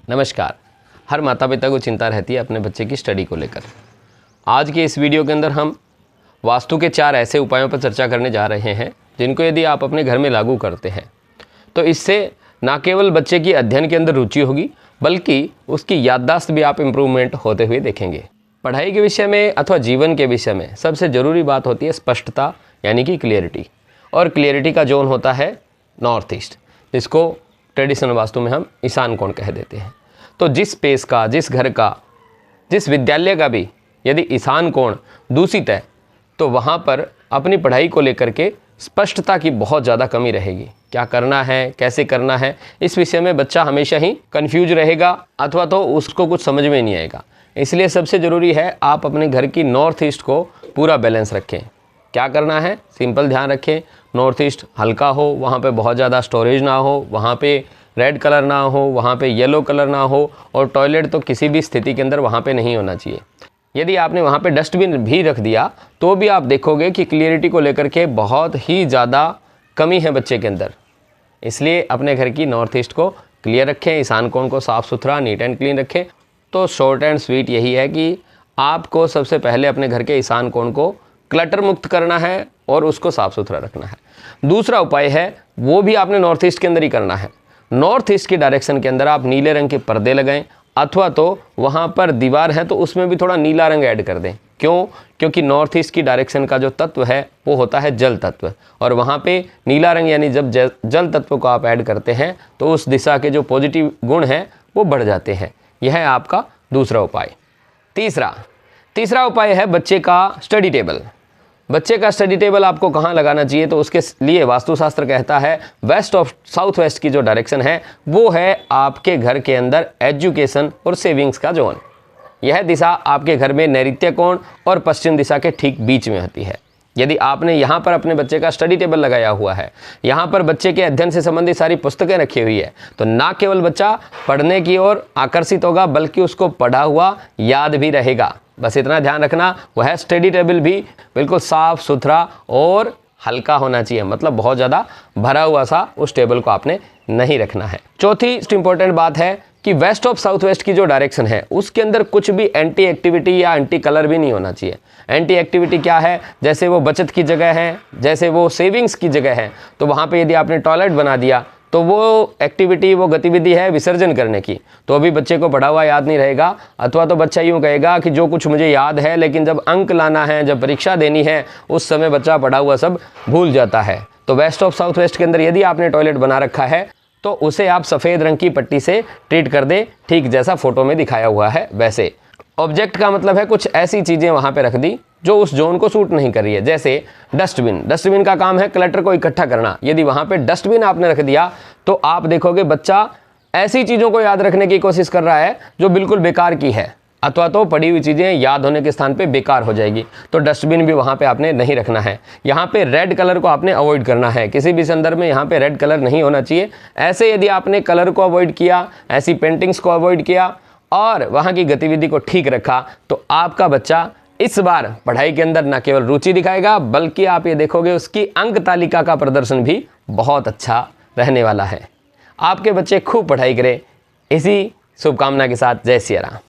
नमस्कार। हर माता पिता को चिंता रहती है अपने बच्चे की स्टडी को लेकर। आज के इस वीडियो के अंदर हम वास्तु के 4 ऐसे उपायों पर चर्चा करने जा रहे हैं जिनको यदि आप अपने घर में लागू करते हैं तो इससे न केवल बच्चे की अध्ययन के अंदर रुचि होगी बल्कि उसकी याददाश्त भी आप इम्प्रूवमेंट होते हुए देखेंगे। पढ़ाई के विषय में अथवा जीवन के विषय में सबसे ज़रूरी बात होती है स्पष्टता, यानी कि क्लियरिटी। और क्लियरिटी का जोन होता है नॉर्थ ईस्ट, जिसको ट्रेडिशनल वास्तु में हम ईशान कोण कह देते हैं। तो जिस स्पेस का, जिस घर का, जिस विद्यालय का भी यदि ईशान कोण दूषित है तो वहाँ पर अपनी पढ़ाई को लेकर के स्पष्टता की बहुत ज़्यादा कमी रहेगी। क्या करना है, कैसे करना है, इस विषय में बच्चा हमेशा ही कंफ्यूज रहेगा अथवा तो उसको कुछ समझ में नहीं आएगा। इसलिए सबसे ज़रूरी है आप अपने घर की नॉर्थ ईस्ट को पूरा बैलेंस रखें। क्या करना है, सिंपल ध्यान रखें, नॉर्थ ईस्ट हल्का हो, वहाँ पे बहुत ज़्यादा स्टोरेज ना हो, वहाँ पे रेड कलर ना हो, वहाँ पे येलो कलर ना हो, और टॉयलेट तो किसी भी स्थिति के अंदर वहाँ पे नहीं होना चाहिए। यदि आपने वहाँ पे डस्टबिन भी रख दिया तो भी आप देखोगे कि क्लियरिटी को लेकर के बहुत ही ज़्यादा कमी है बच्चे के अंदर। इसलिए अपने घर की नॉर्थ ईस्ट को क्लियर रखें, ईशान कोण को साफ़ सुथरा नीट एंड क्लीन रखें। तो शॉर्ट एंड स्वीट यही है कि आपको सबसे पहले अपने घर के ईशान कोण को क्लटर मुक्त करना है और उसको साफ़ सुथरा रखना है। दूसरा उपाय है वो भी आपने नॉर्थ ईस्ट के अंदर ही करना है। नॉर्थ ईस्ट की डायरेक्शन के अंदर आप नीले रंग के पर्दे लगाएं अथवा तो वहाँ पर दीवार है तो उसमें भी थोड़ा नीला रंग ऐड कर दें। क्यों? क्योंकि नॉर्थ ईस्ट की डायरेक्शन का जो तत्व है वो होता है जल तत्व, और वहाँ पे नीला रंग यानी जब जल तत्व को आप ऐड करते हैं तो उस दिशा के जो पॉजिटिव गुण हैं वो बढ़ जाते हैं। यह है आपका दूसरा उपाय। तीसरा उपाय है बच्चे का स्टडी टेबल। बच्चे का स्टडी टेबल आपको कहाँ लगाना चाहिए, तो उसके लिए वास्तुशास्त्र कहता है वेस्ट ऑफ साउथ वेस्ट की जो डायरेक्शन है वो है आपके घर के अंदर एजुकेशन और सेविंग्स का जोन। यह दिशा आपके घर में नैऋत्य कोण और पश्चिम दिशा के ठीक बीच में होती है। यदि आपने यहाँ पर अपने बच्चे का स्टडी टेबल लगाया हुआ है, यहाँ पर बच्चे के अध्ययन से संबंधित सारी पुस्तकें रखी हुई है, तो ना केवल बच्चा पढ़ने की ओर आकर्षित होगा बल्कि उसको पढ़ा हुआ याद भी रहेगा। बस इतना ध्यान रखना, वह स्टडी टेबल भी बिल्कुल साफ़ सुथरा और हल्का होना चाहिए, मतलब बहुत ज़्यादा भरा हुआ सा उस टेबल को आपने नहीं रखना है। चौथी इंपॉर्टेंट बात है कि वेस्ट ऑफ साउथ वेस्ट की जो डायरेक्शन है उसके अंदर कुछ भी एंटी एक्टिविटी या एंटी कलर भी नहीं होना चाहिए। एंटी एक्टिविटी क्या है? जैसे वो बचत की जगह है, जैसे वो सेविंग्स की जगह है, तो वहाँ पे यदि आपने टॉयलेट बना दिया तो वो एक्टिविटी, वो गतिविधि है विसर्जन करने की, तो अभी बच्चे को पढ़ा हुआ याद नहीं रहेगा। अथवा तो बच्चा यूँ कहेगा कि जो कुछ मुझे याद है, लेकिन जब अंक लाना है, जब परीक्षा देनी है, उस समय बच्चा पढ़ा हुआ सब भूल जाता है। तो वेस्ट ऑफ साउथ वेस्ट के अंदर यदि आपने टॉयलेट बना रखा है तो उसे आप सफ़ेद रंग की पट्टी से ट्रीट कर दें, ठीक जैसा फोटो में दिखाया हुआ है वैसे। ऑब्जेक्ट का मतलब है कुछ ऐसी चीज़ें वहाँ पे रख दी जो उस जोन को सूट नहीं कर रही है। जैसे डस्टबिन का काम है कलेक्टर को इकट्ठा करना। यदि वहाँ पे डस्टबिन आपने रख दिया तो आप देखोगे बच्चा ऐसी चीज़ों को याद रखने की कोशिश कर रहा है जो बिल्कुल बेकार की है, अथवा तो पढ़ी हुई चीज़ें याद होने के स्थान पे बेकार हो जाएगी। तो डस्टबिन भी वहाँ पे आपने नहीं रखना है। यहाँ पे रेड कलर को आपने अवॉइड करना है, किसी भी संदर्भ में यहाँ पे रेड कलर नहीं होना चाहिए। ऐसे यदि आपने कलर को अवॉइड किया, ऐसी पेंटिंग्स को अवॉइड किया और वहाँ की गतिविधि को ठीक रखा तो आपका बच्चा इस बार पढ़ाई के अंदर न केवल रुचि दिखाएगा बल्कि आप ये देखोगे उसकी अंक तालिका का प्रदर्शन भी बहुत अच्छा रहने वाला है। आपके बच्चे खूब पढ़ाई करें, इसी शुभकामना के साथ जय सिया राम।